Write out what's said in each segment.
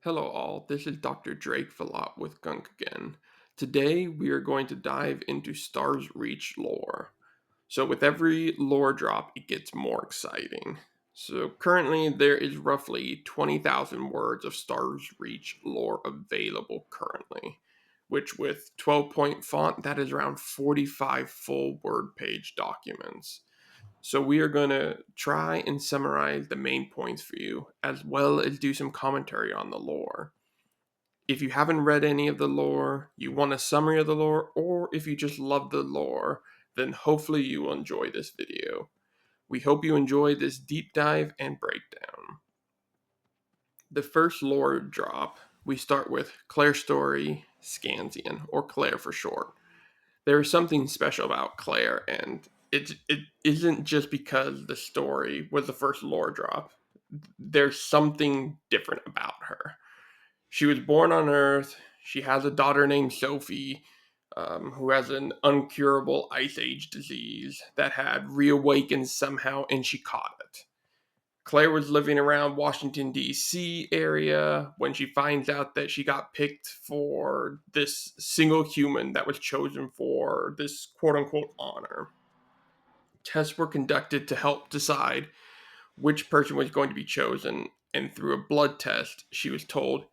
Hello all, this is Dr. Drake Vellaut with Gunk again. Today we are going to dive into Stars Reach lore. So with every lore drop it gets more exciting. So currently there is roughly 20,000 words of Stars Reach lore available currently, which with 12-point font that is around 45 full word page documents. So we are going to try and summarize the main points for you, as well as do some commentary on the lore. If you haven't read any of the lore, you want a summary of the lore, or if you just love the lore, then hopefully you will enjoy this video. We hope you enjoy this deep dive and breakdown. The first lore drop, we start with Clere Story Scansian, or Clere for short. There is something special about Clere, and it isn't just because the story was the first lore drop. There's something different about her. She was born on Earth. She has a daughter named Sophie, who has an uncurable Ice Age disease that had reawakened somehow, and she caught it. Claire was living around Washington, D.C. area when she finds out that she got picked for this single human that was chosen for this quote unquote honor. Tests were conducted to help decide which person was going to be chosen, and through a blood test, she was told,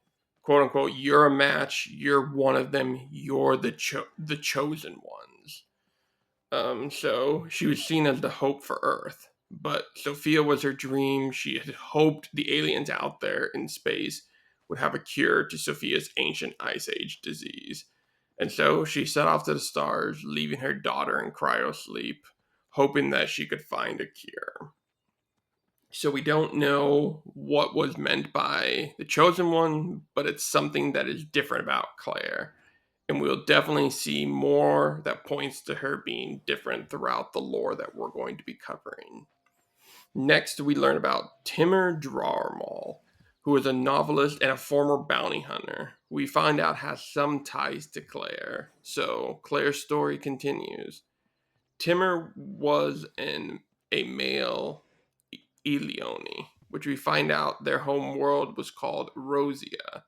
quote unquote, "You're a match, you're one of them, you're the chosen ones." So she was seen as the hope for Earth. But Sophia was her dream. She had hoped the aliens out there in space would have a cure to Sophia's ancient Ice Age disease. And so she set off to the stars, leaving her daughter in cryosleep, hoping that she could find a cure. So we don't know what was meant by the chosen one, but it's something that is different about Claire, and we'll definitely see more that points to her being different throughout the lore that we're going to be covering. Next, we learn about Timur Draarmal, who is a novelist and a former bounty hunter. We find out has some ties to Claire, so Claire's story continues. Timur was a male Eleoni, which we find out their home world was called Rosia.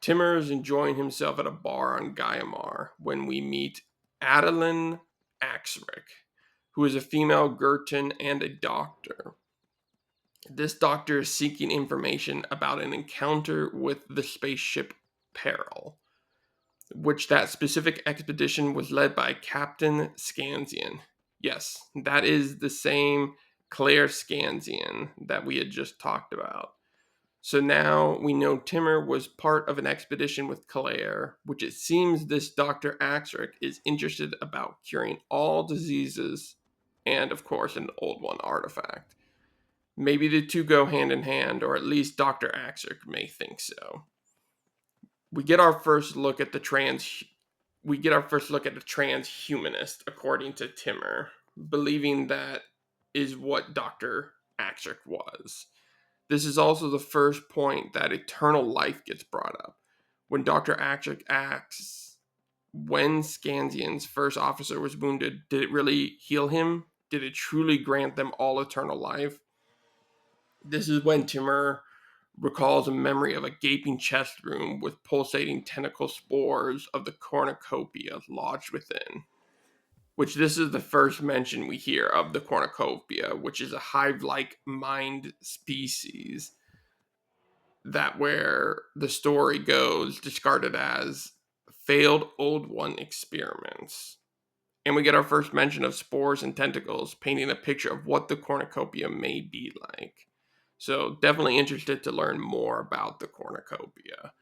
Timur is enjoying himself at a bar on Gaiamar when we meet Adeline Axrick, who is a female Gurton and a doctor. This doctor is seeking information about an encounter with the spaceship Peril, which that specific expedition was led by Captain Scansian. Yes, that is the same Claire Scansian that we had just talked about. So now we know Timur was part of an expedition with Claire, which it seems this Dr. Axrick is interested about curing all diseases and, of course, an old one artifact. Maybe the two go hand in hand, or at least Dr. Axrick may think so. We get our first look at the transhumanist, according to Timur, believing that is what Dr. Axrick was. This is also the first point that eternal life gets brought up. When Dr. Akshik asks when Scansian's first officer was wounded, did it really heal him? Did it truly grant them all eternal life? This is when Timur recalls a memory of a gaping chest room with pulsating tentacle spores of the cornucopia lodged within. Which this is the first mention we hear of the cornucopia, which is a hive-like mind species that where the story goes discarded as failed old one experiments. And we get our first mention of spores and tentacles, painting a picture of what the cornucopia may be like. So definitely interested to learn more about the cornucopia.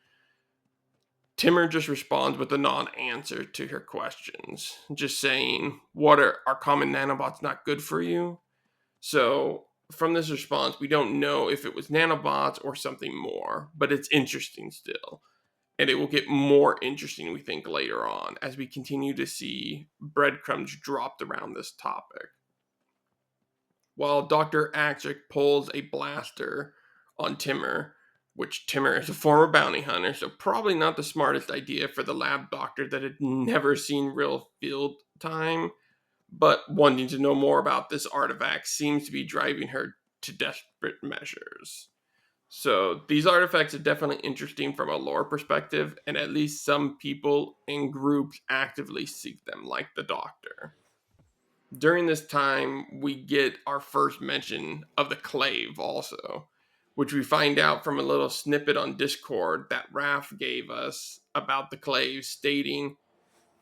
Timur just responds with a non-answer to her questions, just saying, "What are common nanobots not good for you?" So from this response, we don't know if it was nanobots or something more, but it's interesting still. And it will get more interesting, we think, later on as we continue to see breadcrumbs dropped around this topic. While Dr. Axrick pulls a blaster on Timur, which Timur is a former bounty hunter, so probably not the smartest idea for the lab doctor that had never seen real field time, but wanting to know more about this artifact seems to be driving her to desperate measures. So these artifacts are definitely interesting from a lore perspective, and at least some people and groups actively seek them, like the Doctor. During this time, we get our first mention of the clave also, which we find out from a little snippet on Discord that Raph gave us about the clave, stating,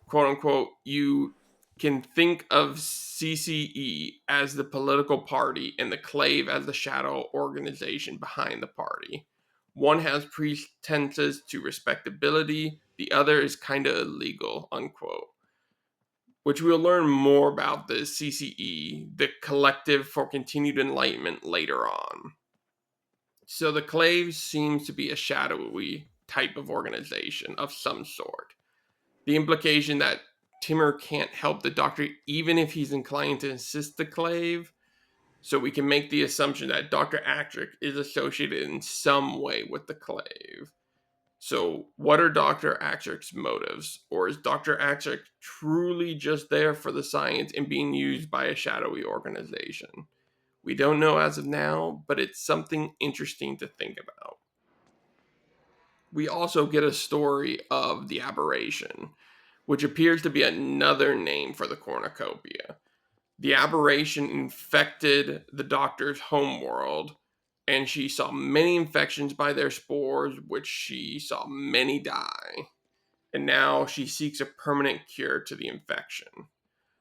quote unquote, you can think of CCE as the political party and the clave as the shadow organization behind the party. One has pretenses to respectability, the other is kind of illegal, unquote, which we'll learn more about the CCE, the Collective for Continued Enlightenment, later on. So the Clave seems to be a shadowy type of organization of some sort. The implication that Timur can't help the Doctor even if he's inclined to assist the Clave, so we can make the assumption that Dr. Actrick is associated in some way with the Clave. So, what are Dr. Actrick's motives? Or is Dr. Actrick truly just there for the science and being used by a shadowy organization? We don't know as of now, but it's something interesting to think about. We also get a story of the aberration, which appears to be another name for the cornucopia. The aberration infected the Doctor's homeworld, and she saw many infections by their spores, which she saw many die. And now she seeks a permanent cure to the infection.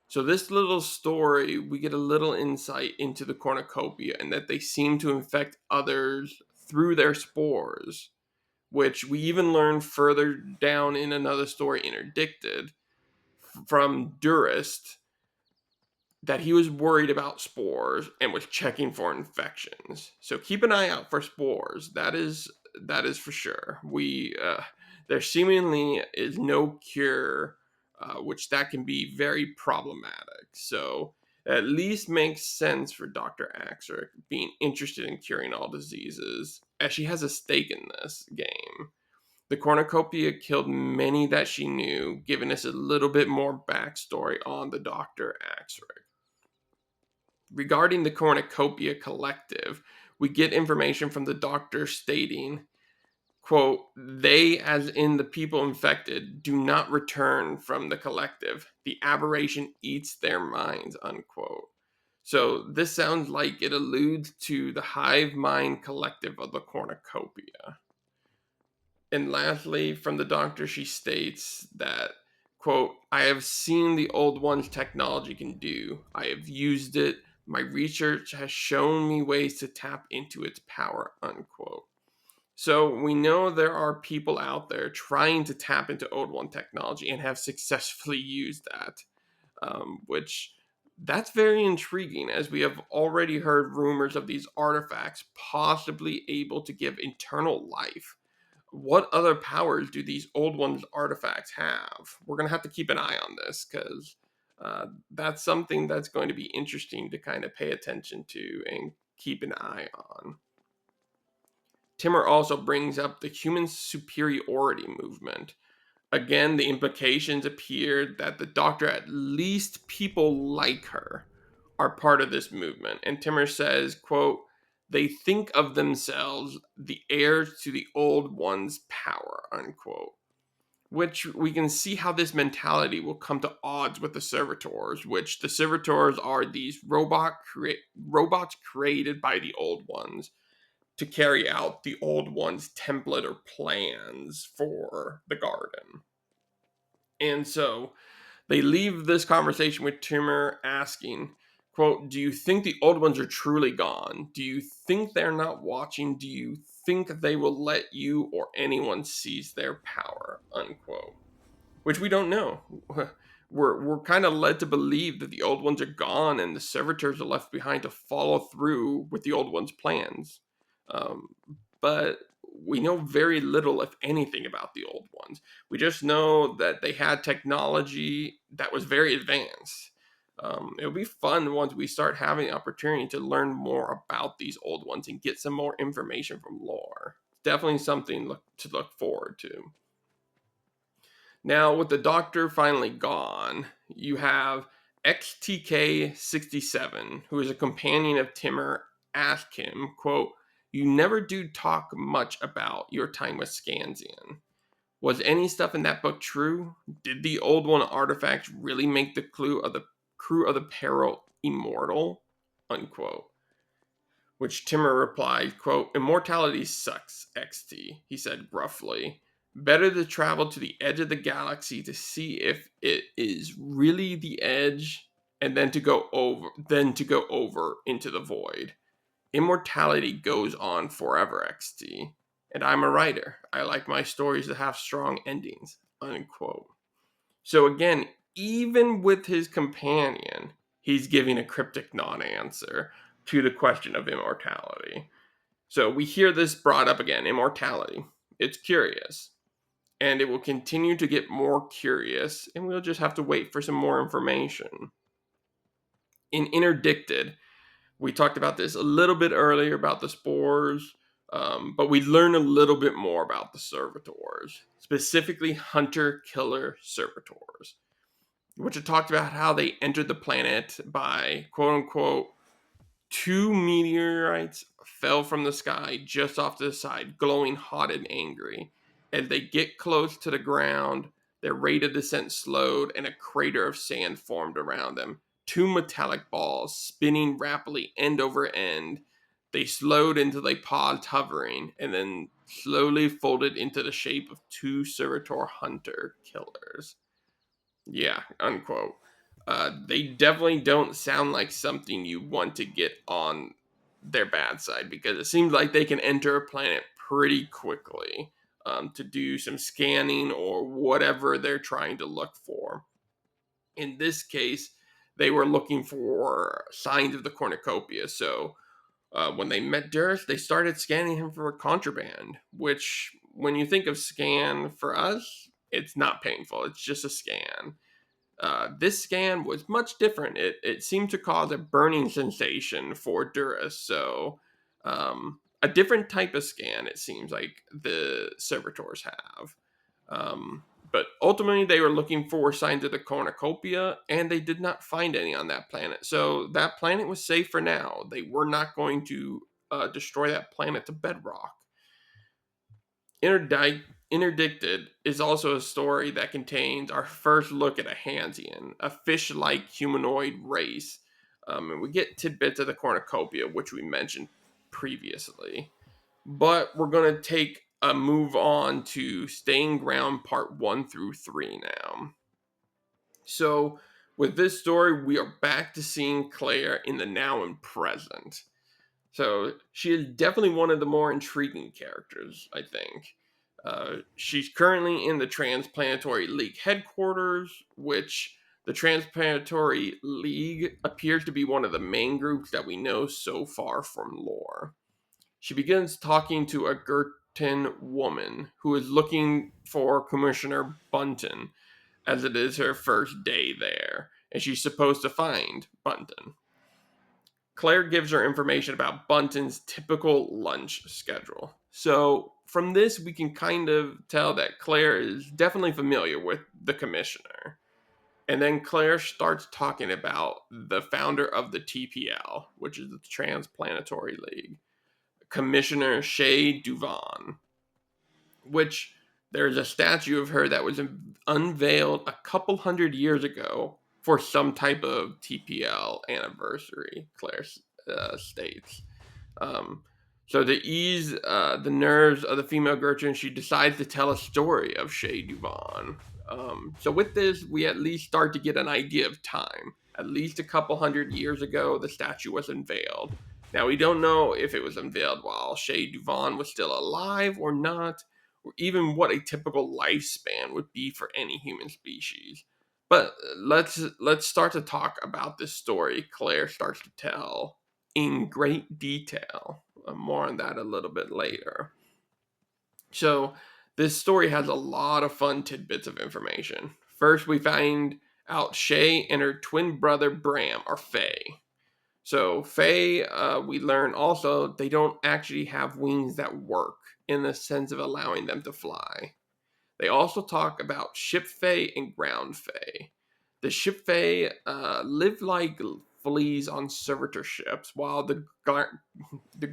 So, this little story, we get a little insight into the cornucopia and that they seem to infect others through their spores, which we even learn further down in another story, Interdicted, from Durist, that he was worried about spores and was checking for infections. So keep an eye out for spores. That is for sure. We there seemingly is no cure, which that can be very problematic. So at least makes sense for Dr. Axrick being interested in curing all diseases, as she has a stake in this game. The cornucopia killed many that she knew, giving us a little bit more backstory on the Dr. Axrick. Regarding the cornucopia collective, we get information from the Doctor stating, quote, they, as in the people infected, do not return from the collective. The aberration eats their minds, unquote. So this sounds like it alludes to the hive mind collective of the cornucopia. And lastly, from the Doctor, she states that, quote, I have seen the old one's technology can do. I have used it. My research has shown me ways to tap into its power, unquote. So we know there are people out there trying to tap into old one technology and have successfully used that, which that's very intriguing, as we have already heard rumors of these artifacts possibly able to give internal life. What other powers do these old ones artifacts have? We're going to have to keep an eye on this, because that's something that's going to be interesting to kind of pay attention to and keep an eye on. Timur also brings up the human superiority movement. Again, the implications appear that the Doctor, at least people like her, are part of this movement. And Timur says, quote, they think of themselves the heirs to the old one's power, unquote. Which we can see how this mentality will come to odds with the servitors, which the servitors are these robots created by the old ones to carry out the old one's template or plans for the garden. And so they leave this conversation with Timur asking, quote, do you think the old ones are truly gone? Do you think they're not watching? Do you think they will let you or anyone seize their power? Unquote. Which we don't know. We're kind of led to believe that the old ones are gone and the servitors are left behind to follow through with the old ones' plans. Um, but we know very little, if anything, about the old ones. We just know that they had technology that was very advanced. It'll be fun once we start having the opportunity to learn more about these old ones and get some more information from lore. Definitely something to look forward to. Now, with the Doctor finally gone, you have XTK67, who is a companion of Timur, ask him, quote, you never do talk much about your time with Scanzian. Was any stuff in that book true? Did the old one artifacts really make the crew of the Peril immortal? Unquote. Which Timur replied, quote, "Immortality sucks, XT," he said gruffly. "Better to travel to the edge of the galaxy to see if it is really the edge, and then to go over into the void. Immortality goes on forever, XT. And I'm a writer. I like my stories to have strong endings." Unquote. So again, even with his companion, he's giving a cryptic non-answer to the question of immortality. So we hear this brought up again, immortality. It's curious. And it will continue to get more curious, and we'll just have to wait for some more information. In Interdicted, we talked about this a little bit earlier about the spores, but we learn a little bit more about the servitors, specifically hunter-killer servitors, which it talked about how they entered the planet by quote-unquote two meteorites fell from the sky just off to the side, glowing hot and angry. As they get close to the ground, their rate of descent slowed and a crater of sand formed around them. Two metallic balls spinning rapidly end over end. They slowed until they paused hovering and then slowly folded into the shape of two servitor hunter killers. Yeah, unquote. They definitely don't sound like something you want to get on their bad side, because it seems like they can enter a planet pretty quickly to do some scanning or whatever they're trying to look for. In this case, they were looking for signs of the cornucopia. So when they met Durst, they started scanning him for contraband, which, when you think of scan for us, it's not painful. It's just a scan. This scan was much different. It seemed to cause a burning sensation for Duras. So, a different type of scan, it seems like the servitors have. But ultimately, they were looking for signs of the cornucopia, and they did not find any on that planet. So, that planet was safe for now. They were not going to destroy that planet to bedrock. Interdicted is also a story that contains our first look at a Hansian, a fish-like humanoid race. And we get tidbits of the cornucopia, which we mentioned previously. But we're going to take a move on to Staying Ground Part 1 through 3 now. So, with this story, we are back to seeing Clere in the now and present. So, she is definitely one of the more intriguing characters, I think. She's currently in the Transplanetary League headquarters, which the Transplanetary League appears to be one of the main groups that we know so far from lore. She begins talking to a Gurtan woman who is looking for Commissioner Bunton, as it is her first day there, and she's supposed to find Bunton. Clere gives her information about Bunton's typical lunch schedule. So, from this, we can kind of tell that Clere is definitely familiar with the Commissioner. And then Clere starts talking about the founder of the TPL, which is the Transplanetary League, Commissioner Shay Duvane, which there's a statue of her that was unveiled a couple hundred years ago for some type of TPL anniversary, Claire states. Um, so to ease the nerves of the female Gertrude, she decides to tell a story of Shay Duvane. So with this, we at least start to get an idea of time. At least a couple hundred years ago, the statue was unveiled. Now, we don't know if it was unveiled while Shay Duvane was still alive or not, or even what a typical lifespan would be for any human species. But let's start to talk about this story Clere starts to tell in great detail. More on that a little bit later. So, this story has a lot of fun tidbits of information. First, we find out Shay and her twin brother Bram are Fae. So, Fae, we learn also they don't actually have wings that work in the sense of allowing them to fly. They also talk about ship Fae and ground Fae. The ship Fae live like fleas on servitor ships, while the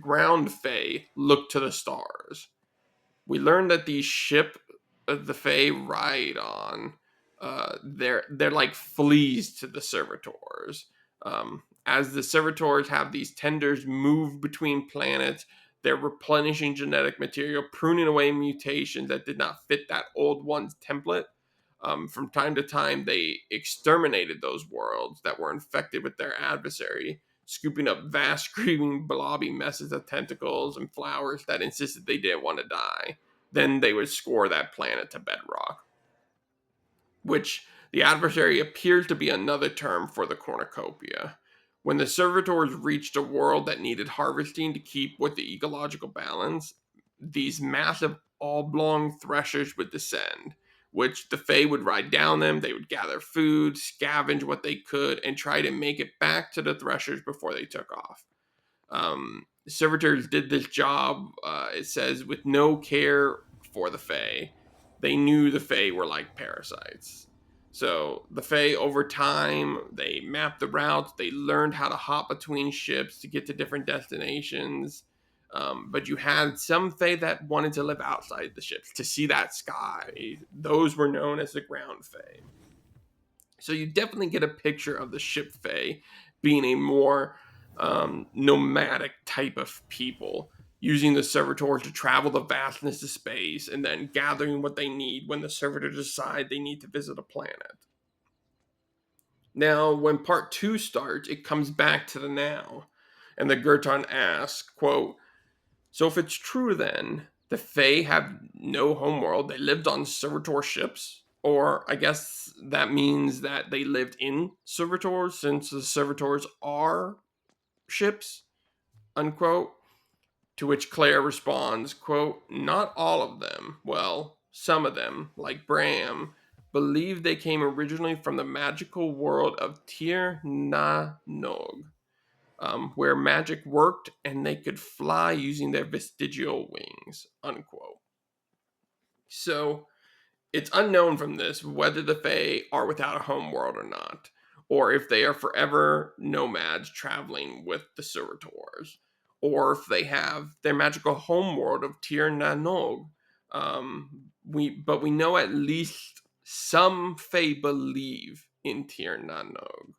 ground Fae look to the stars. We learn that these ship the Fae ride on, they're like fleas to the servitors. As the servitors have these tenders move between planets, they're replenishing genetic material, pruning away mutations that did not fit that old one's template. From time to time, they exterminated those worlds that were infected with their adversary, scooping up vast, screaming, blobby messes of tentacles and flowers that insisted they didn't want to die. Then they would score that planet to bedrock, which the adversary appears to be another term for the cornucopia. When the servitors reached a world that needed harvesting to keep with the ecological balance, these massive oblong threshers would descend, which the Fae would ride down them. They would gather food, scavenge what they could, and try to make it back to the threshers before they took off. Servitors did this job, it says, with no care for the Fae. They knew the Fae were like parasites. So the Fae, over time, they mapped the routes. They learned how to hop between ships to get to different destinations. But you had some Fae that wanted to live outside the ships to see that sky. Those were known as the ground Fae. So you definitely get a picture of the ship Fae being a more nomadic type of people, using the servitors to travel the vastness of space and then gathering what they need when the servitors decide they need to visit a planet. Now, when part two starts, it comes back to the now. And the Gurton asks, quote, so if it's true then, the Fae have no homeworld, they lived on servitor ships? Or I guess that means that they lived in servitors since the servitors are ships, unquote. To which Clere responds, quote, not all of them. Well, some of them, like Bram, believe they came originally from the magical world of Tir Na Nog, where magic worked and they could fly using their vestigial wings, unquote. So it's unknown from this whether the Fae are without a home world or not, or if they are forever nomads traveling with the servitors, or if they have their magical home world of Tir Na Nog. But we know at least some Fae believe in Tir Na Nog.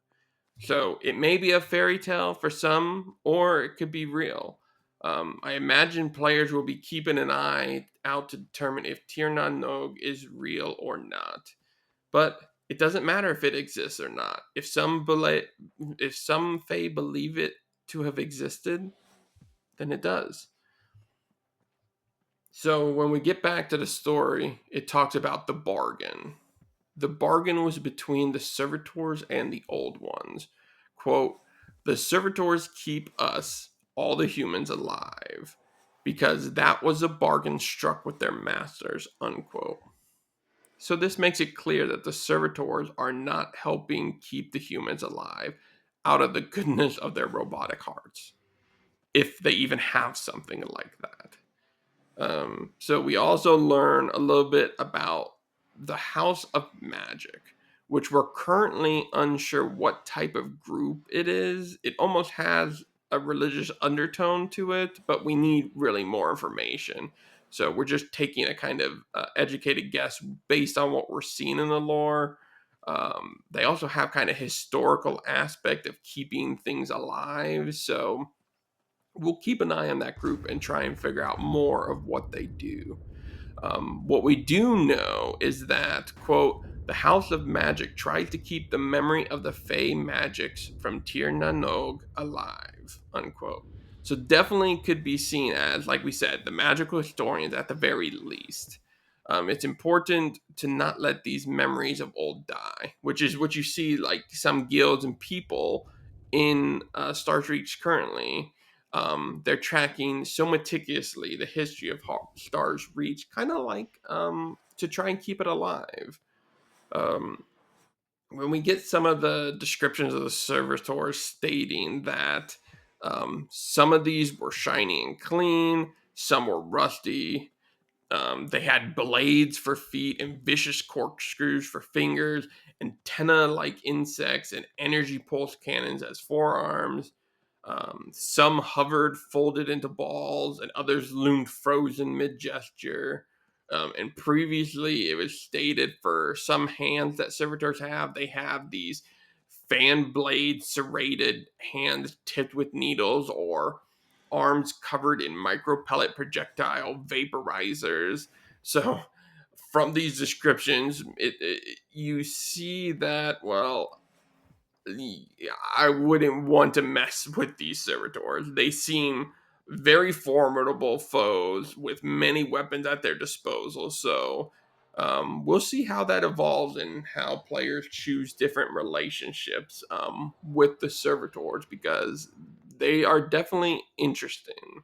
So it may be a fairy tale for some, or it could be real. I imagine players will be keeping an eye out to determine if Tir Na Nog is real or not. But it doesn't matter if it exists or not. If some Fae believe it to have existed, then it does. So when we get back to the story, it talks about the bargain. The bargain was between the servitors and the old ones. Quote, the servitors keep us, all the humans, alive, because that was a bargain struck with their masters, unquote. So this makes it clear that the servitors are not helping keep the humans alive out of the goodness of their robotic hearts, if they even have something like that. So we also learn a little bit about the House of Magic, which we're currently unsure what type of group it is. It almost has a religious undertone to it, but we need really more information. So we're just taking a kind of educated guess based on what we're seeing in the lore. They also have kind of historical aspect of keeping things alive. So we'll keep an eye on that group and try and figure out more of what they do. What we do know is that, quote, the House of Magic tried to keep the memory of the Fey magics from Tir Na Nog alive, unquote. So definitely could be seen as, like we said, the magical historians at the very least. It's important to not let these memories of old die, which is what you see like some guilds and people in Stars Reach currently. They're tracking so meticulously the history of Stars Reach, kind of like to try and keep it alive. Um, when we get some of the descriptions of the servitors stating that some of these were shiny and clean, some were rusty, They had blades for feet and vicious corkscrews for fingers, antenna like insects, and energy pulse cannons as forearms. Some hovered, folded into balls, and others loomed frozen mid gesture. And previously, it was stated for some hands that servitors have, they have these fan blade serrated hands tipped with needles, or arms covered in micropellet projectile vaporizers. So, from these descriptions, you see that, well, I wouldn't want to mess with these servitors. They seem very formidable foes with many weapons at their disposal. So we'll see how that evolves and how players choose different relationships with the servitors, because they are definitely interesting.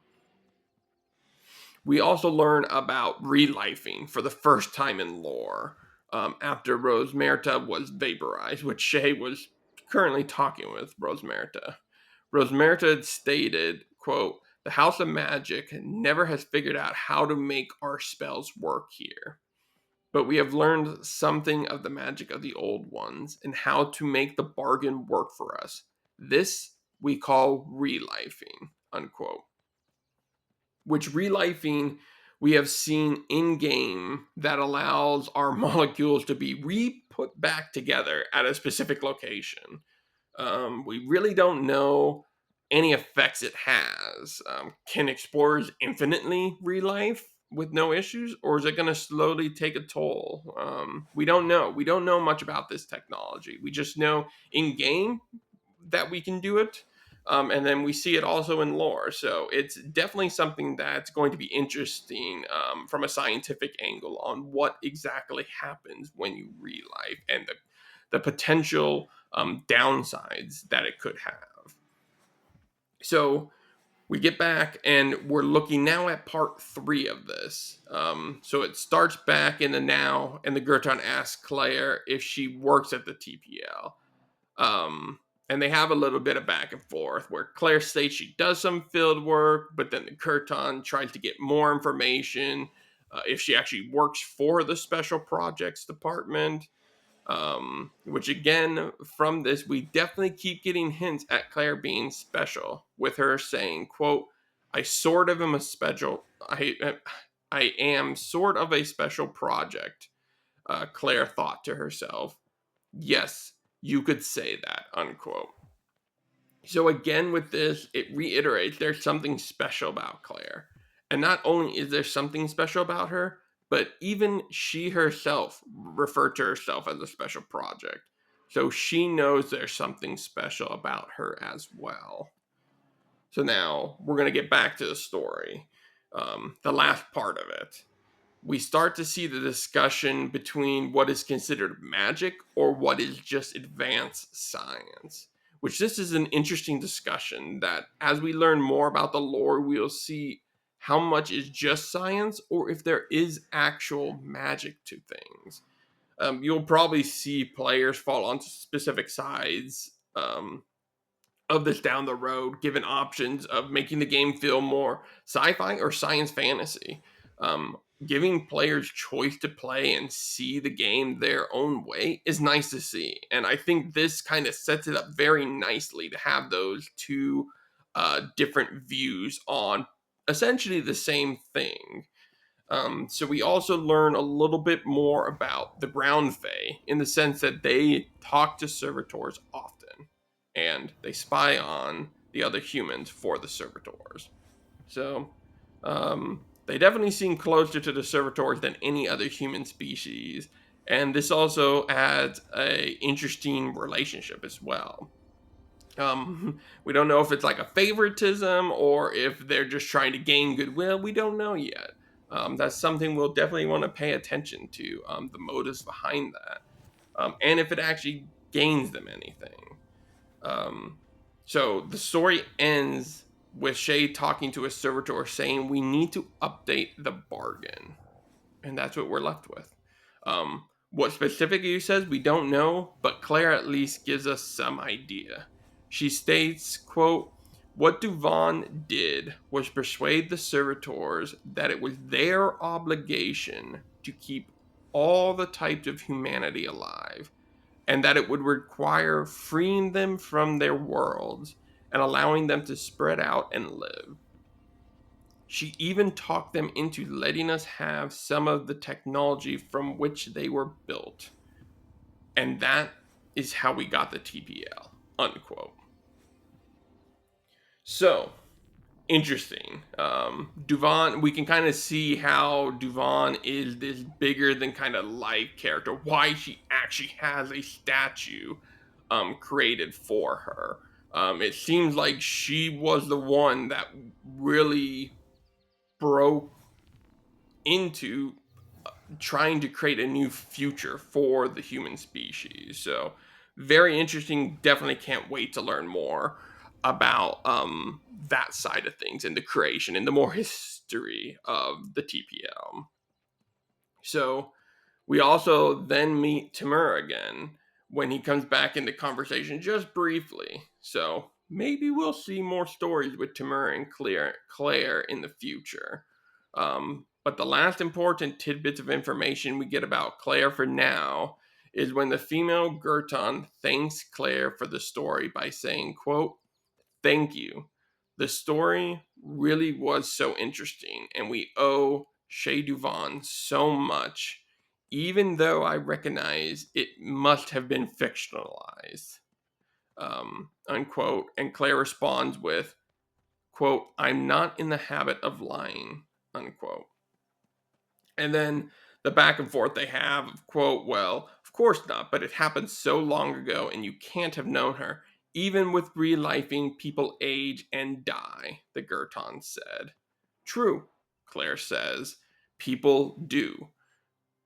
We also learn about relifing for the first time in lore, after Rosmerta was vaporized, which Shay was currently talking with Rosmerta. Rosmerta had stated, quote, "The House of Magic never has figured out how to make our spells work here. But we have learned something of the magic of the old ones and how to make the bargain work for us. This we call relifing," unquote. Which relifing we have seen in game that allows our molecules to be re-put back together at a specific location. We really don't know any effects it has. Can explorers infinitely relife with no issues, or is it going to slowly take a toll? We don't know. We don't know much about this technology. We just know in game that we can do it. And then we see it also in lore. So it's definitely something that's going to be interesting, from a scientific angle, on what exactly happens when you relife, and the potential downsides that it could have. So we get back and we're looking now at part 3 of this. So it starts back in the now, and the Gurton asks Claire if she works at the TPL. Um, and they have a little bit of back and forth where Claire states she does some field work, but then the Curton tries to get more information, if she actually works for the special projects department. Which again, from this, we definitely keep getting hints at Claire being special, with her saying, quote, "I sort of am a special, I am sort of a special project," Claire thought to herself. Yes, you could say that, unquote. So again, with this, it reiterates there's something special about Claire. And not only is there something special about her, but even she herself referred to herself as a special project. So she knows there's something special about her as well. So now we're going to get back to the story, the last part of it. We start to see the discussion between what is considered magic or what is just advanced science. Which this is an interesting discussion that, as we learn more about the lore, we'll see how much is just science or if there is actual magic to things. You'll probably see players fall onto specific sides, of this down the road, given options of making the game feel more sci-fi or science fantasy. Giving players choice to play and see the game their own way is nice to see, and I think this kind of sets it up very nicely to have those two different views on essentially the same thing. So we also learn a little bit more about the ground fae, in the sense that they talk to servitors often and they spy on the other humans for the servitors. So they definitely seem closer to the servitors than any other human species, and this also adds a interesting relationship as well. We don't know if it's like a favoritism or if they're just trying to gain goodwill. We don't know yet. That's something we'll definitely want to pay attention to, the motives behind that, and if it actually gains them anything. Um, so the story ends with Shay talking to a servitor saying, "We need to update the bargain." And that's what we're left with. What specifically he says, we don't know, but Claire at least gives us some idea. She states, quote, What Duvane did was persuade the servitors that it was their obligation to keep all the types of humanity alive, and that it would require freeing them from their worlds and allowing them to spread out and live. She even talked them into letting us have some of the technology from which they were built. And that is how we got the TPL, unquote. So, interesting. Duvane, we can kind of see how Duvane is this bigger than kind of life character. Why she actually has a statue created for her. It seems like she was the one that really broke into trying to create a new future for the human species. So, very interesting. Definitely can't wait to learn more about that side of things and the creation and the more history of the TPL. So, we also then meet Timur again when he comes back into conversation just briefly. So, maybe we'll see more stories with Timur and Claire in the future. But the last important tidbits of information we get about Claire for now is when the female Gerton thanks Claire for the story by saying, quote, "Thank you. The story really was so interesting, and we owe Shea Duvan so much, even though I recognize it must have been fictionalized." Unquote. And Claire responds with, quote, "I'm not in the habit of lying," unquote. And then the back and forth they have of, quote, "Well, of course not, but it happened so long ago and you can't have known her. Even with relifing, people age and die," the Gerton said. "True," Claire says. "People do."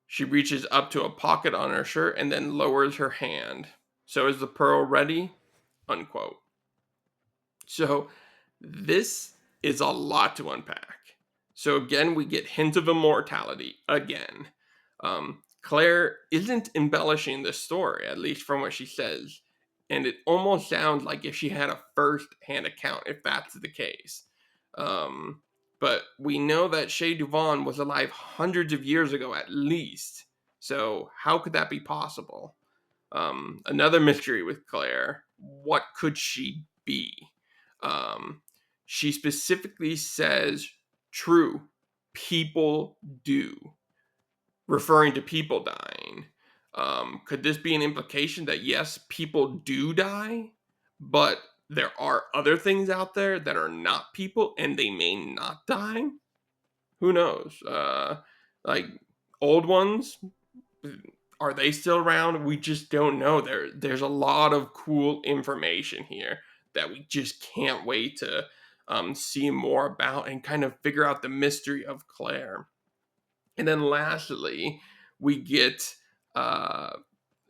She reaches up to a pocket on her shirt and then lowers her hand. "So is the pearl ready?" Unquote. So this is a lot to unpack. So again, we get hints of immortality again. Claire isn't embellishing this story, at least from what she says, and it almost sounds like if she had a first-hand account, if that's the case. But we know that Shea Duvane was alive hundreds of years ago at least. So how could that be possible? Another mystery with Claire. What could she be? Um, she specifically says, "True, people do," referring to people dying. Could this be an implication that yes, people do die, but there are other things out there that are not people and they may not die? Who knows? Like old ones, are they still around? We just don't know. There's a lot of cool information here that we just can't wait to see more about and kind of figure out the mystery of Claire. And then lastly, we get uh,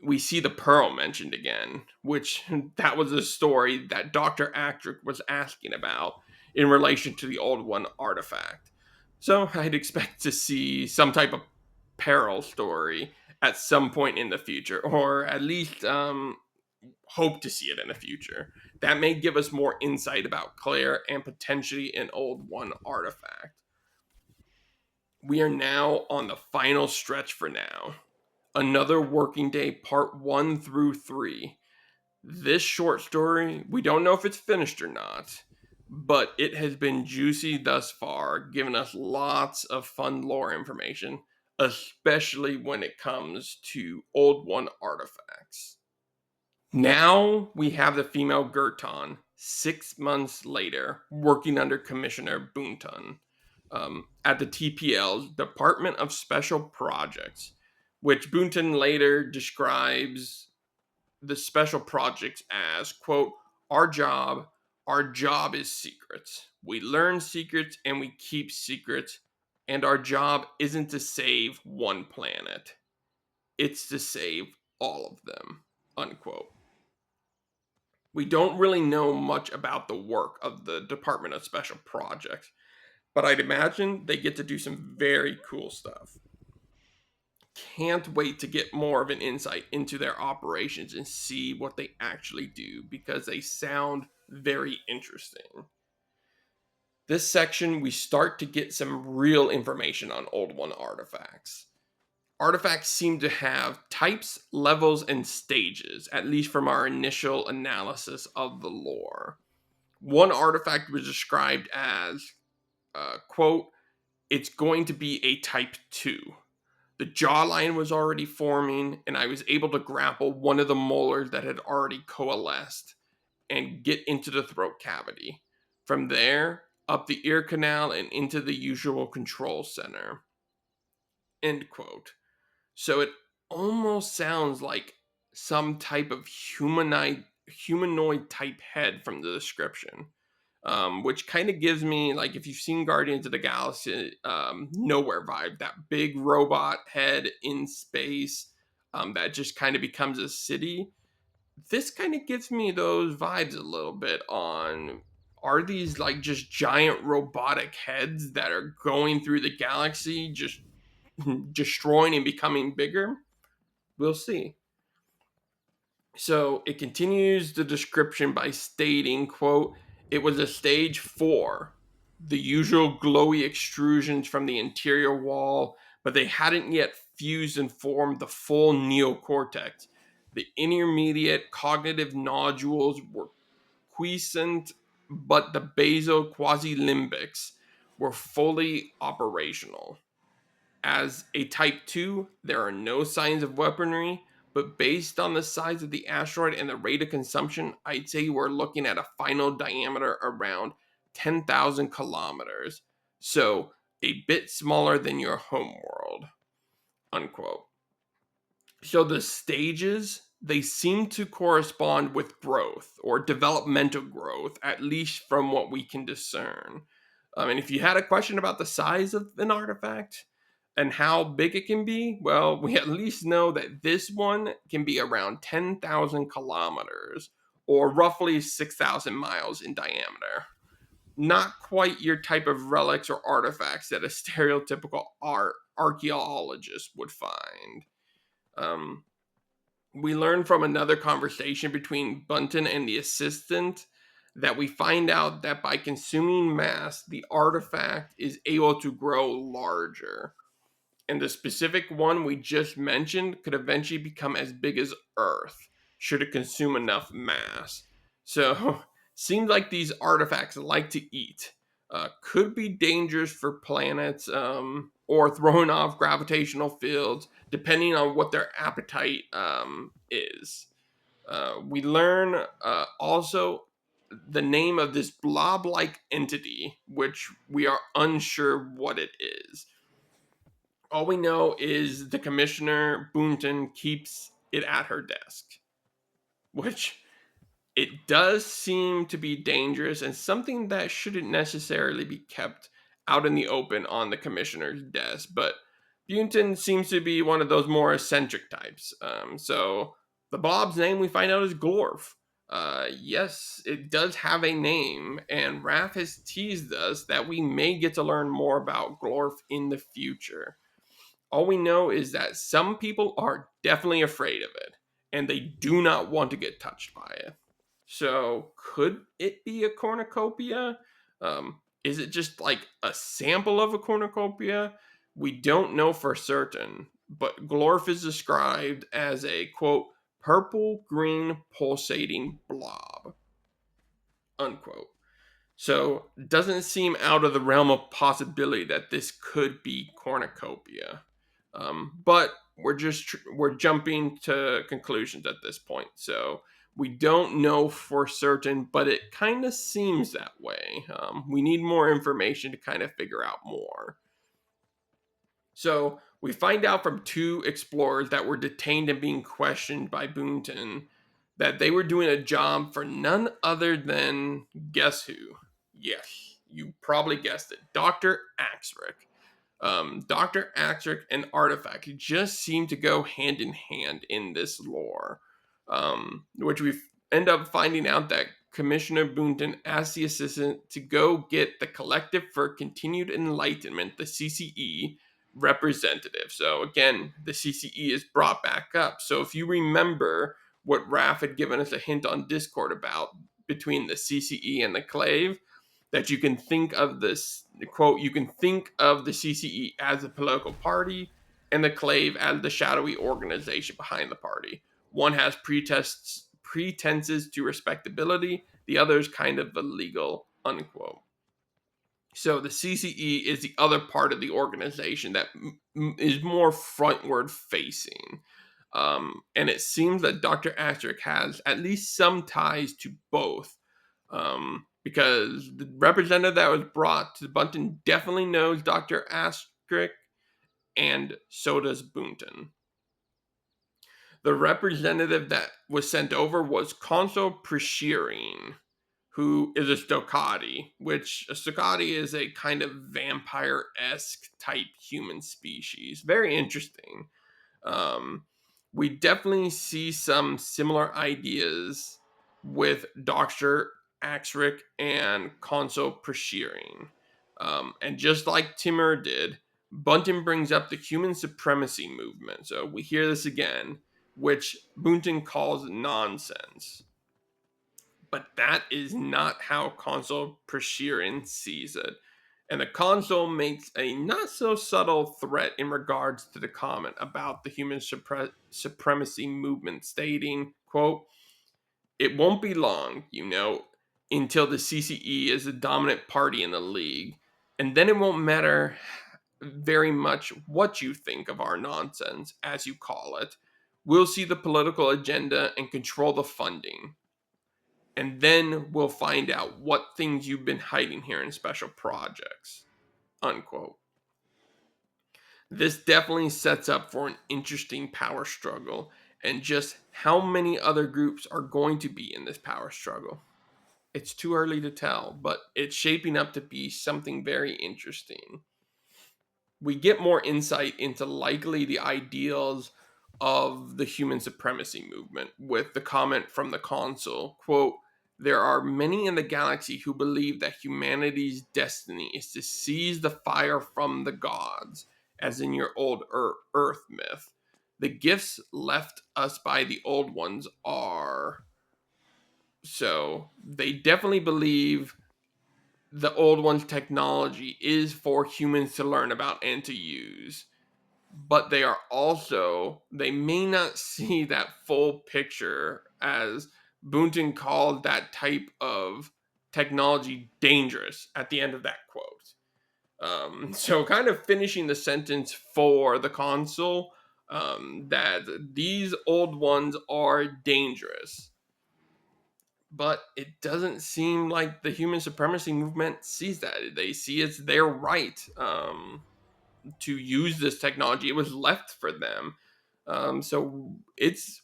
we see the pearl mentioned again, which that was a story that Dr. Actrick was asking about in relation to the old one artifact. So I'd expect to see some type of peril story at some point in the future, or at least hope to see it in the future. That may give us more insight about Claire and potentially an old one artifact. We are now on the final stretch for now. Another working day, part 1 through 3. This short story, we don't know if it's finished or not, but it has been juicy thus far, giving us lots of fun lore information, especially when it comes to Old One artifacts. Now we have the female Gerton 6 months later working under Commissioner Boonton at the TPL's Department of Special Projects, which Boonton later describes the special projects as, quote, our job is secrets. We learn secrets and we keep secrets, and our job isn't to save one planet. It's to save all of them, unquote. We don't really know much about the work of the Department of Special Projects, but I'd imagine they get to do some very cool stuff. can't wait to get more of an insight into their operations and see what they actually do because they sound very interesting. This section, we start to get some real information on Old One artifacts. Artifacts seem to have types, levels, and stages, at least from our initial analysis of the lore. One artifact was described as, quote, it's going to be a type 2. The jawline was already forming, and I was able to grapple one of the molars that had already coalesced and get into the throat cavity. From there, up the ear canal and into the usual control center. End quote. So it almost sounds like some type of humanoid type head from the description. Which kind of gives me, like, if you've seen Guardians of the Galaxy, Nowhere vibe, that big robot head in space that just kind of becomes a city. This kind of gives me those vibes a little bit on, are these like just giant robotic heads that are going through the galaxy, just destroying and becoming bigger? We'll see. So it continues the description by stating, quote, it was a stage 4, the usual glowy extrusions from the interior wall, but they hadn't yet fused and formed the full neocortex. The intermediate cognitive nodules were quiescent, but the basal quasi-limbics were fully operational. As a Type 2, there are no signs of weaponry, but based on the size of the asteroid and the rate of consumption, I'd say we're looking at a final diameter around 10,000 kilometers. So a bit smaller than your homeworld, unquote. So the stages, they seem to correspond with growth or developmental growth, at least from what we can discern. And if you had a question about the size of an artifact and how big it can be, well, we at least know that this one can be around 10,000 kilometers or roughly 6,000 miles in diameter. Not quite your type of relics or artifacts that a stereotypical archaeologist would find. Um, we learn from another conversation between Bunton and the assistant that we find out that by consuming mass, the artifact is able to grow larger. And the specific one we just mentioned could eventually become as big as Earth should it consume enough mass. So, seems like these artifacts like to eat. Could be dangerous for planets or throwing off gravitational fields, depending on what their appetite is. We learn also the name of this blob like entity, which we are unsure what it is. All we know is the Commissioner Boonton keeps it at her desk, which it does seem to be dangerous and something that shouldn't necessarily be kept out in the open on the commissioner's desk. But Bunton seems to be one of those more eccentric types. So the Bob's name we find out is Glorf. Yes, it does have a name, and Raph has teased us that we may get to learn more about Glorf in the future. All we know is that some people are definitely afraid of it, and they do not want to get touched by it. So, could it be a cornucopia? Is it just like a sample of a cornucopia? We don't know for certain, but Glorf is described as a, quote, purple green pulsating blob, unquote. So, doesn't seem out of the realm of possibility that this could be cornucopia. But we're jumping to conclusions at this point. So, we don't know for certain, but it kind of seems that way. We need more information to kind of figure out more. So we find out from two explorers that were detained and being questioned by Boonton that they were doing a job for none other than, guess who? Yes, you probably guessed it, Dr. Axrick. Dr. Axrick and Artifact just seem to go hand in hand in this lore, which we end up finding out that Commissioner Boonton asked the assistant to go get the Collective for Continued Enlightenment, the CCE, representative. So again, the CCE is brought back up. So if you remember what Raph had given us a hint on Discord about between the CCE and the Clave, that you can think of this quote, you can think of the CCE as a political party and the Clave as the shadowy organization behind the party. One has pretenses to respectability, the other is kind of illegal, unquote. So the CCE is the other part of the organization that is more frontward facing. And it seems that Dr. Asterisk has at least some ties to both. Because the representative that was brought to Bunton definitely knows Dr. Asterisk, and so does Boonton. The representative that was sent over was Consul Preshirine, who is a Stokati, which a Stokati is a kind of vampire-esque type human species. Very interesting. Um, we definitely see some similar ideas with Dr. Axrick and Consul Preshirine. And just like Timur did, Bunton brings up the human supremacy movement. So we hear this again, which Bunton calls nonsense. But that is not how Consul Preshirine sees it. And the consul makes a not so subtle threat in regards to the comment about the human supremacy movement, stating, quote, "It won't be long, until the CCE is the dominant party in the league, and then it won't matter very much what you think of our nonsense, as you call it. We'll see the political agenda and control the funding. And then we'll find out what things you've been hiding here in special projects," unquote. This definitely sets up for an interesting power struggle, and just how many other groups are going to be in this power struggle. It's too early to tell, but it's shaping up to be something very interesting. We get more insight into likely the ideals of the human supremacy movement with the comment from the consul, quote, "There are many in the galaxy who believe that humanity's destiny is to seize the fire from the gods, as in your old Earth myth. The gifts left us by the old ones are..." So they definitely believe the old one's technology is for humans to learn about and to use, but they may not see that full picture, as Boonton called that type of technology dangerous at the end of that quote. So kind of finishing the sentence for the consul, that these old ones are dangerous, but it doesn't seem like the human supremacy movement sees that. They see it's their right, to use this technology. It was left for them. So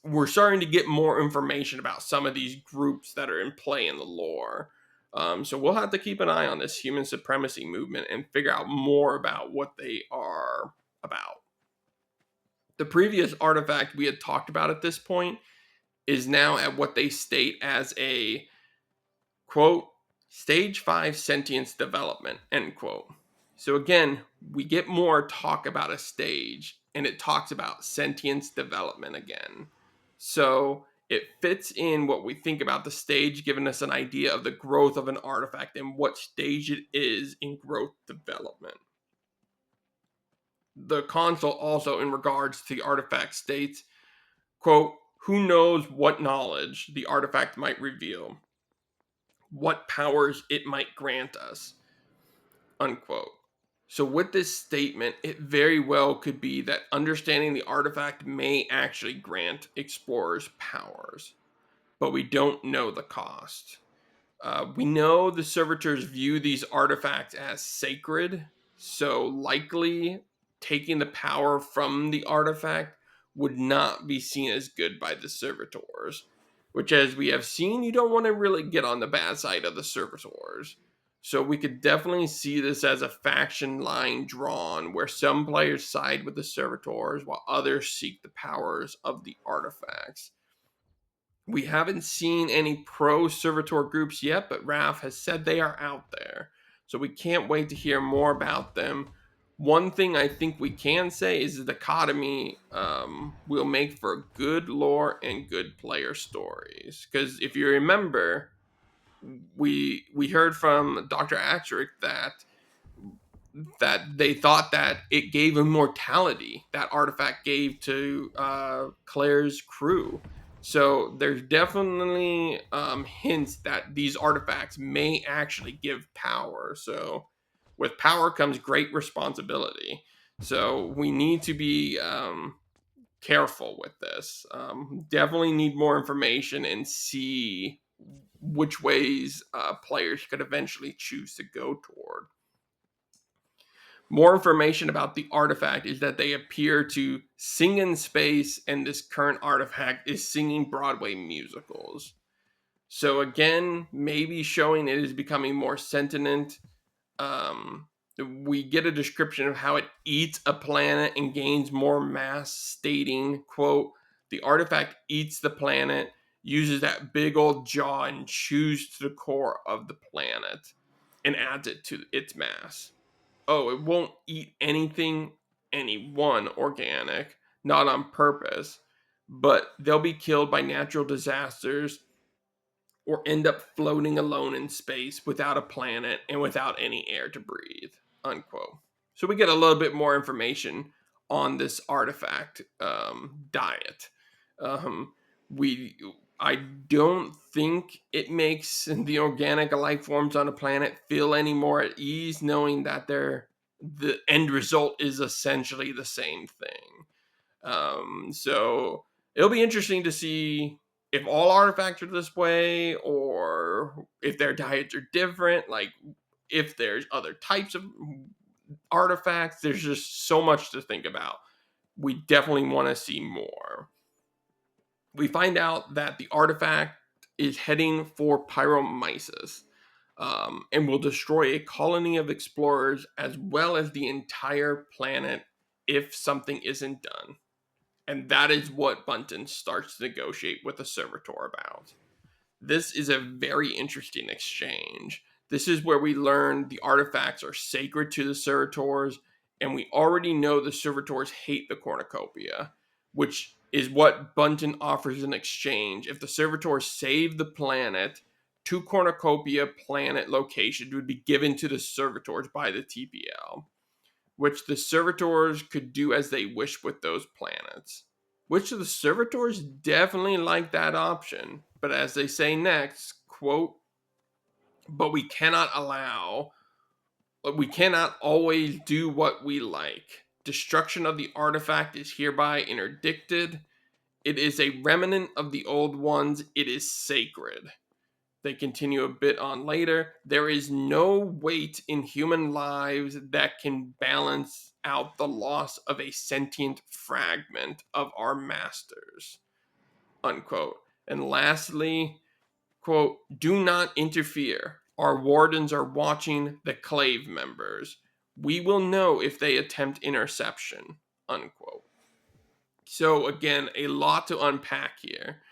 we're starting to get more information about some of these groups that are in play in the lore. So we'll have to keep an eye on this human supremacy movement and figure out more about what they are about. The previous artifact we had talked about at this point is now at what they state as a, quote, "stage 5 sentience development," end quote. So again, we get more talk about a stage, and it talks about sentience development again. So it fits in what we think about the stage, giving us an idea of the growth of an artifact and what stage it is in growth development. The console also, in regards to the artifact, states, quote, "Who knows what knowledge the artifact might reveal, what powers it might grant us," unquote. So with this statement, it very well could be that understanding the artifact may actually grant explorers powers, but we don't know the cost. We know the servitors view these artifacts as sacred, so likely taking the power from the artifact would not be seen as good by the servitors, which, as we have seen, you don't want to really get on the bad side of the servitors. So we could definitely see this as a faction line drawn, where some players side with the servitors while others seek the powers of the artifacts. We haven't seen any pro servitor groups yet, but Raph has said they are out there. So we can't wait to hear more about them One thing I think we can say is the dichotomy will make for good lore and good player stories. Because if you remember, we heard from Dr. Atrick that they thought that it gave immortality, that artifact gave to Claire's crew. So there's definitely hints that these artifacts may actually give power. So with power comes great responsibility. So we need to be careful with this. Definitely need more information and see which ways players could eventually choose to go toward. More information about the artifact is that they appear to sing in space, and this current artifact is singing Broadway musicals. So, again, maybe showing it is becoming more sentient. Um, we get a description of how it eats a planet and gains more mass, stating, quote, the artifact eats the planet, uses that big old jaw and chews to the core of the planet and adds it to its mass. Oh, it won't eat anyone organic, not on purpose, but they'll be killed by natural disasters or end up floating alone in space without a planet and without any air to breathe. Unquote. So we get a little bit more information on this artifact diet. Um, we I don't think it makes the organic life forms on a planet feel any more at ease, knowing that the end result is essentially the same thing. So it'll be interesting to see if all artifacts are this way or if their diets are different. Like if there's other types of artifacts, there's just so much to think about. We definitely want to see more. We find out that the artifact is heading for Pyromyces, and will destroy a colony of explorers as well as the entire planet if something isn't done. And that is what Bunton starts to negotiate with the servitor about. This is a very interesting exchange. This is where we learn the artifacts are sacred to the servitors, and we already know the servitors hate the cornucopia, which is what Bunton offers in exchange. If the servitors save the planet, two cornucopia planet locations would be given to the servitors by the TPL, which the servitors could do as they wish with those planets. Which of the servitors definitely like that option. But as they say next, quote, but we cannot always do what we like. Destruction of the artifact is hereby interdicted. It is a remnant of the old ones. It is sacred. They continue a bit on later. There is no weight in human lives that can balance out the loss of a sentient fragment of our masters. Unquote. And lastly, quote, do not interfere. Our wardens are watching the clave members. We will know if they attempt interception. Unquote. So again, a lot to unpack here.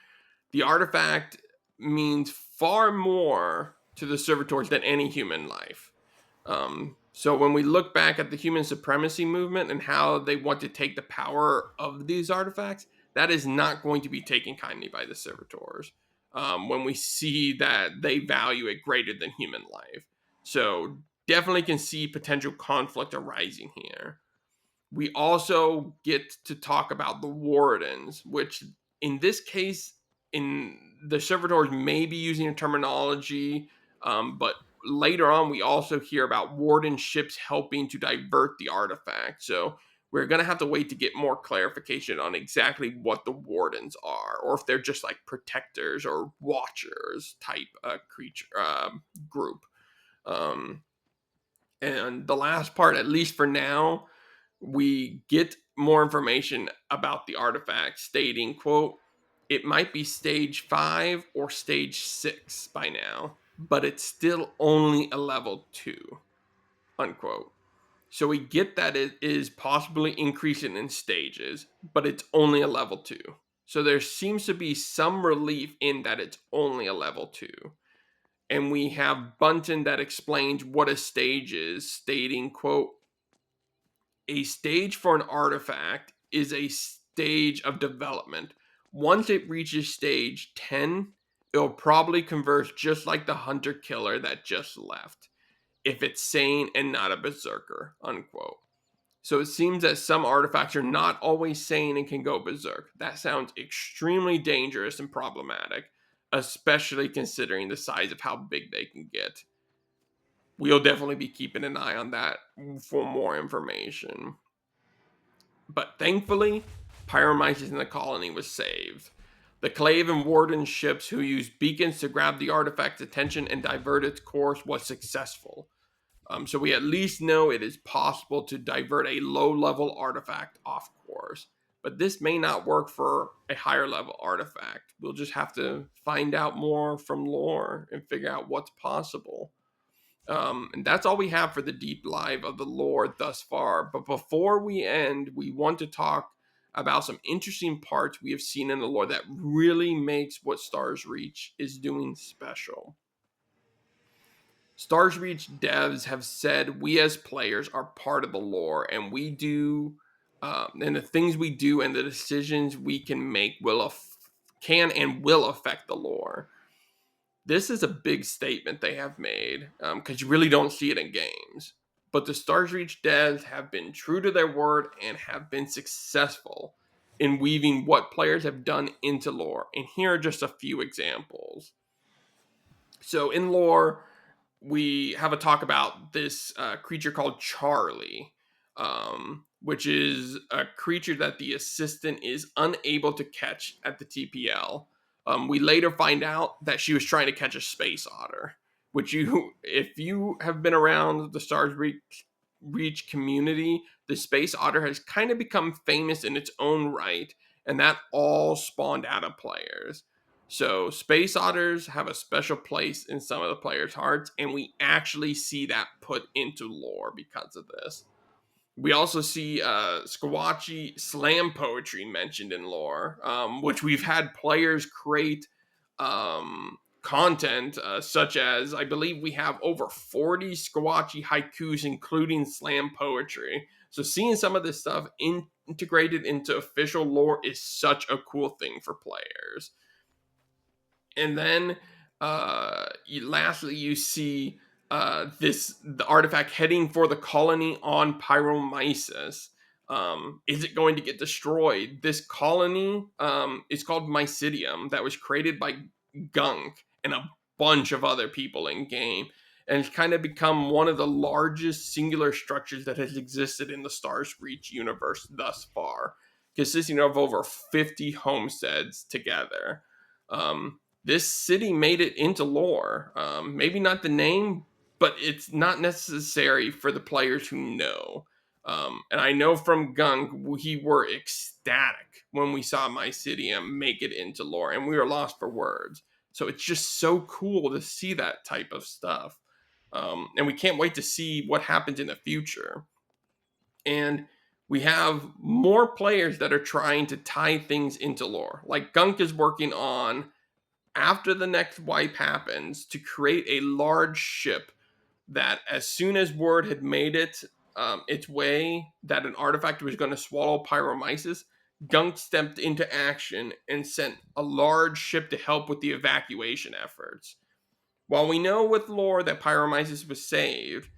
The artifact means far more to the servitors than any human life. So when we look back at the human supremacy movement and how they want to take the power of these artifacts, that is not going to be taken kindly by the servitors. When we see that they value it greater than human life, so definitely can see potential conflict arising here. We also get to talk about the wardens, which in this case, in the servitors may be using a terminology, but later on we also hear about warden ships helping to divert the artifact. So we're gonna have to wait to get more clarification on exactly what the wardens are, or if they're just like protectors or watchers type creature group. Um, and the last part, at least for now, we get more information about the artifact stating, quote, it might be stage 5 or stage 6 by now, but it's still only a level 2, unquote. So we get that it is possibly increasing in stages, but it's only a level 2. So there seems to be some relief in that it's only a level 2. And we have Bunton that explains what a stage is, stating, quote, a stage for an artifact is a stage of development. Once it reaches stage 10, it'll probably converge just like the hunter killer that just left, if it's sane and not a berserker, unquote. So it seems that some artifacts are not always sane and can go berserk. That sounds extremely dangerous and problematic, especially considering the size of how big they can get. We'll definitely be keeping an eye on that for more information. But thankfully, Pyromyces in the colony was saved. The Clave and Warden ships who used beacons to grab the artifact's attention and divert its course was successful. So we at least know it is possible to divert a low-level artifact off course. But this may not work for a higher-level artifact. We'll just have to find out more from lore and figure out what's possible. And that's all we have for the deep dive of the lore thus far. But before we end, we want to talk about some interesting parts we have seen in the lore that really makes what Stars Reach is doing special. Stars Reach devs have said we as players are part of the lore, and we do, and the things we do and the decisions we can make can and will affect the lore. This is a big statement they have made because you really don't see it in games. But the Stars Reach devs have been true to their word and have been successful in weaving what players have done into lore. And here are just a few examples. So in lore, we have a talk about this creature called Charlie, which is a creature that the assistant is unable to catch at the TPL. We later find out that she was trying to catch a space otter, which if you have been around the Stars Reach community, the space otter has kind of become famous in its own right, and that all spawned out of players. So space otters have a special place in some of the players' hearts, and we actually see that put into lore because of this. We also see Squatchy slam poetry mentioned in lore, which we've had players create content such as, I believe we have over 40 Squatchy haikus, including slam poetry. So seeing some of this stuff integrated into official lore is such a cool thing for players. And then lastly, you see the artifact heading for the colony on Pyromyces. Is it going to get destroyed? This colony is called Mycedium, that was created by Gunk and a bunch of other people in game, and it's kind of become one of the largest singular structures that has existed in the Stars Reach universe thus far, consisting of over 50 homesteads together. This city made it into lore. Maybe not the name, but it's not necessary for the players who know. And I know from Gunk, we were ecstatic when we saw Mycedium make it into lore, and we were lost for words. So it's just so cool to see that type of stuff. And we can't wait to see what happens in the future. And we have more players that are trying to tie things into lore. Like Gunk is working on, after the next wipe happens, to create a large ship that, as soon as word had made it its way that an artifact was going to swallow Pyromyces, Gunk stepped into action and sent a large ship to help with the evacuation efforts. While we know with lore that Pyromyces was saved,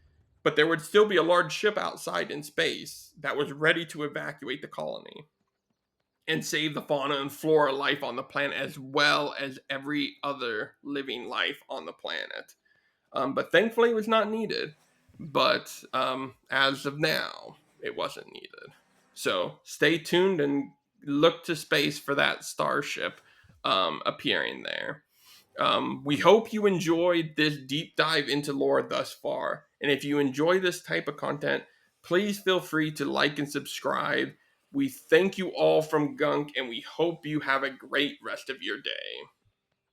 but there would still be a large ship outside in space that was ready to evacuate the colony and save the fauna and flora life on the planet, as well as every other living life on the planet. But thankfully, it was not needed. But as of now, it wasn't needed. So stay tuned and look to space for that starship appearing there. We hope you enjoyed this deep dive into lore thus far. And if you enjoy this type of content, please feel free to like and subscribe. We thank you all from Gunk, and we hope you have a great rest of your day.